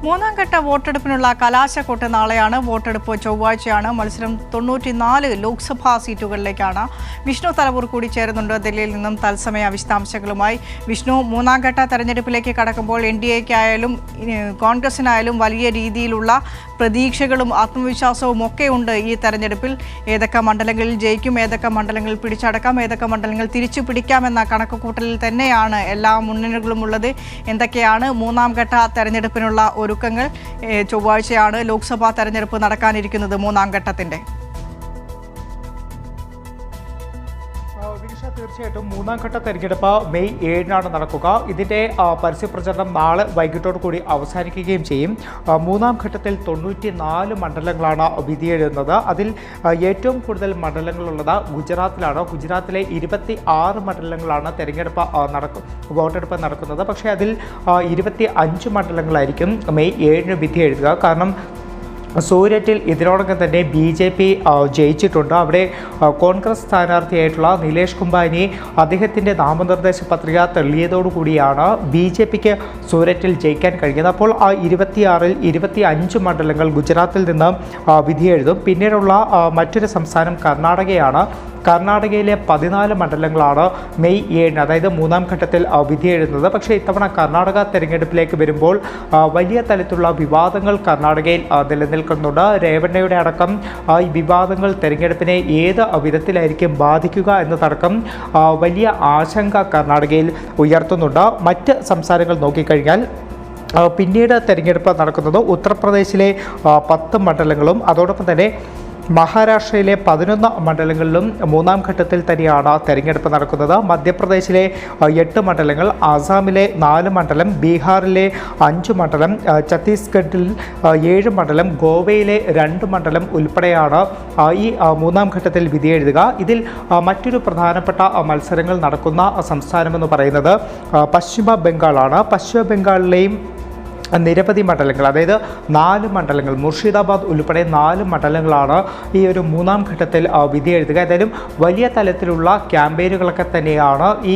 മൂന്നാം ഘട്ട വോട്ടെടുപ്പിനുള്ള കലാശക്കൊട്ട് നാളെയാണ്. വോട്ടെടുപ്പ് ചൊവ്വാഴ്ചയാണ്. മത്സരം 94 ലോക്സഭാ സീറ്റുകളിലേക്കാണ്. വിഷ്ണു തലവൂർ കൂടി ചേരുന്നുണ്ട് ദില്ലിയിൽ നിന്നും തത്സമയ വിശദാംശങ്ങളുമായി. വിഷ്ണു, മൂന്നാം ഘട്ട തെരഞ്ഞെടുപ്പിലേക്ക് കടക്കുമ്പോൾ NDAയ്ക്കായാലും കോൺഗ്രസിനായാലും വലിയ രീതിയിലുള്ള പ്രതീക്ഷകളും ആത്മവിശ്വാസവും ഒക്കെ ഉണ്ട് ഈ തെരഞ്ഞെടുപ്പിൽ. ഏതൊക്കെ മണ്ഡലങ്ങളിൽ ജയിക്കും, ഏതൊക്കെ മണ്ഡലങ്ങളിൽ പിടിച്ചടക്കാം, ഏതൊക്കെ മണ്ഡലങ്ങൾ തിരിച്ചു പിടിക്കാമെന്ന കണക്കുകൂട്ടലിൽ തന്നെയാണ് എല്ലാ മുന്നണികളും ഉള്ളത്. എന്തൊക്കെയാണ് മൂന്നാം ഘട്ട തെരഞ്ഞെടുപ്പിനുള്ള ഒരുക്കങ്ങൾ? ചൊവ്വാഴ്ചയാണ് ലോക്സഭാ തെരഞ്ഞെടുപ്പ് നടക്കാനിരിക്കുന്നത് മൂന്നാം ഘട്ടത്തിന്റെ. തീർച്ചയായിട്ടും മൂന്നാം ഘട്ട തെരഞ്ഞെടുപ്പ് മെയ് 7-നാണ് നടക്കുക. ഇതിൻ്റെ പരസ്യപ്രചരണം നാളെ വൈകിട്ടോടു കൂടി അവസാനിക്കുകയും ചെയ്യും. മൂന്നാം ഘട്ടത്തിൽ 94 മണ്ഡലങ്ങളാണ് വിധിയെഴുതുന്നത്. അതിൽ ഏറ്റവും കൂടുതൽ മണ്ഡലങ്ങളുള്ളത് ഗുജറാത്തിലാണ്. ഗുജറാത്തിലെ 26 മണ്ഡലങ്ങളാണ് വോട്ടെടുപ്പ് നടക്കുന്നത്. പക്ഷേ അതിൽ 25 മണ്ഡലങ്ങളായിരിക്കും മെയ് 7-ന് വിധി എഴുതുക. കാരണം സൂരറ്റിൽ ഇതിനോടകം തന്നെ BJP ജയിച്ചിട്ടുണ്ട്. അവിടെ കോൺഗ്രസ് സ്ഥാനാർത്ഥിയായിട്ടുള്ള നിലേഷ് കുംഭാനി അദ്ദേഹത്തിൻ്റെ നാമനിർദ്ദേശ പത്രിക തള്ളിയതോടുകൂടിയാണ് BJPക്ക് സൂരറ്റിൽ ജയിക്കാൻ കഴിഞ്ഞത്. അപ്പോൾ ആ 26-ൽ 25 മണ്ഡലങ്ങൾ ഗുജറാത്തിൽ നിന്ന് വിധിയെഴുതും. പിന്നീടുള്ള മറ്റൊരു സംസ്ഥാനം കർണാടകയാണ്. കർണാടകയിലെ 14 മണ്ഡലങ്ങളാണ് മെയ് 7-ന്, അതായത് മൂന്നാം ഘട്ടത്തിൽ വിധിയെഴുതുന്നത്. പക്ഷേ ഇത്തവണ കർണാടക തെരഞ്ഞെടുപ്പിലേക്ക് വരുമ്പോൾ വലിയ തലത്തിലുള്ള വിവാദങ്ങൾ കർണാടകയിൽ നിലനിൽക്കുന്നുണ്ട്. രേവണ്ണയുടെ അടക്കം ഈ വിവാദങ്ങൾ തെരഞ്ഞെടുപ്പിനെ ഏത് വിധത്തിലായിരിക്കും ബാധിക്കുക എന്നതടക്കം വലിയ ആശങ്ക കർണാടകയിൽ ഉയർത്തുന്നുണ്ട്. മറ്റ് സംസ്ഥാനങ്ങൾ നോക്കിക്കഴിഞ്ഞാൽ പിന്നീട് തെരഞ്ഞെടുപ്പ് നടക്കുന്നത് ഉത്തർപ്രദേശിലെ 10 മണ്ഡലങ്ങളും അതോടൊപ്പം തന്നെ മഹാരാഷ്ട്രയിലെ 11 മണ്ഡലങ്ങളിലും മൂന്നാം ഘട്ടത്തിൽ തന്നെയാണ് തെരഞ്ഞെടുപ്പ് നടക്കുന്നത്. മധ്യപ്രദേശിലെ 8 മണ്ഡലങ്ങൾ, ആസാമിലെ 4 മണ്ഡലം, ബീഹാറിലെ 5 മണ്ഡലം, ഛത്തീസ്ഗഡിൽ 7 മണ്ഡലം, ഗോവയിലെ 2 മണ്ഡലം ഉൾപ്പെടെയാണ് ഈ മൂന്നാം ഘട്ടത്തിൽ വിധിയെഴുതുക. ഇതിൽ മറ്റൊരു പ്രധാനപ്പെട്ട മത്സരങ്ങൾ നടക്കുന്ന സംസ്ഥാനമെന്ന് പറയുന്നത് പശ്ചിമ ബംഗാളാണ്. പശ്ചിമ ബംഗാളിലെയും നിരവധി മണ്ഡലങ്ങൾ, അതായത് 4 മണ്ഡലങ്ങൾ, മുർഷിദാബാദ് ഉൾപ്പെടെ 4 മണ്ഡലങ്ങളാണ് ഈ ഒരു മൂന്നാം ഘട്ടത്തിൽ വിധി എഴുതുക. ഏതായാലും വലിയ തലത്തിലുള്ള ക്യാമ്പയിനുകളൊക്കെ തന്നെയാണ് ഈ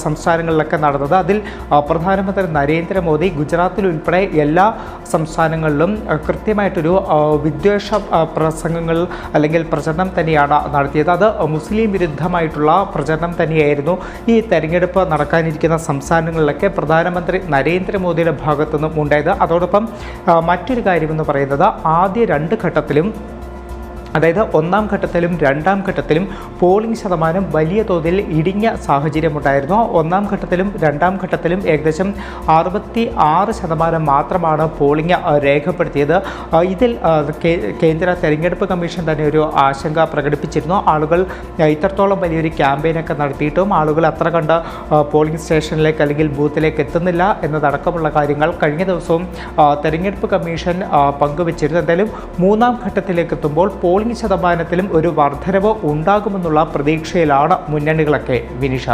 സംസ്ഥാനങ്ങളിലൊക്കെ നടന്നത്. അതിൽ പ്രധാനമന്ത്രി നരേന്ദ്രമോദി ഗുജറാത്തിൽ ഉൾപ്പെടെ എല്ലാ സംസ്ഥാനങ്ങളിലും കൃത്യമായിട്ടൊരു വിദ്വേഷ പ്രസംഗങ്ങൾ അല്ലെങ്കിൽ പ്രചരണം തന്നെയാണ് നടത്തിയത്. അത് മുസ്ലിം വിരുദ്ധമായിട്ടുള്ള പ്രചരണം തന്നെയായിരുന്നു ഈ തെരഞ്ഞെടുപ്പ് നടക്കാനിരിക്കുന്ന സംസ്ഥാനങ്ങളിലൊക്കെ പ്രധാനമന്ത്രി നരേന്ദ്രമോദിയുടെ ഭാഗത്തുനിന്നും ഉണ്ടായത്. അതോടൊപ്പം മറ്റൊരു കാര്യമെന്ന് പറയുന്നത് ആദ്യ 2 ഘട്ടത്തിലും, അതായത് ഒന്നാം ഘട്ടത്തിലും രണ്ടാം ഘട്ടത്തിലും പോളിംഗ് ശതമാനം വലിയ തോതിൽ ഇടിഞ്ഞ സാഹചര്യമുണ്ടായിരുന്നു. ഒന്നാം ഘട്ടത്തിലും രണ്ടാം ഘട്ടത്തിലും ഏകദേശം 66% മാത്രമാണ് പോളിംഗ് രേഖപ്പെടുത്തിയത്. ഇതിൽ കേന്ദ്ര തെരഞ്ഞെടുപ്പ് കമ്മീഷൻ തന്നെ ഒരു ആശങ്ക പ്രകടിപ്പിച്ചിരുന്നു. ആളുകൾ ഇത്രത്തോളം വലിയൊരു ക്യാമ്പയിനൊക്കെ നടത്തിയിട്ടും ആളുകൾ അത്ര കണ്ട് പോളിംഗ് സ്റ്റേഷനിലേക്ക് അല്ലെങ്കിൽ ബൂത്തിലേക്ക് എത്തുന്നില്ല എന്നതടക്കമുള്ള കാര്യങ്ങൾ കഴിഞ്ഞ ദിവസവും തെരഞ്ഞെടുപ്പ് കമ്മീഷൻ പങ്കുവച്ചിരുന്നു. എന്തായാലും മൂന്നാം ഘട്ടത്തിലേക്ക് എത്തുമ്പോൾ പോളിംഗ് ശതമാനത്തിലും ഒരു വർധനവ് ഉണ്ടാകുമെന്നുള്ള പ്രതീക്ഷയിലാണ് മുന്നണികളൊക്കെ. വിനിഷ.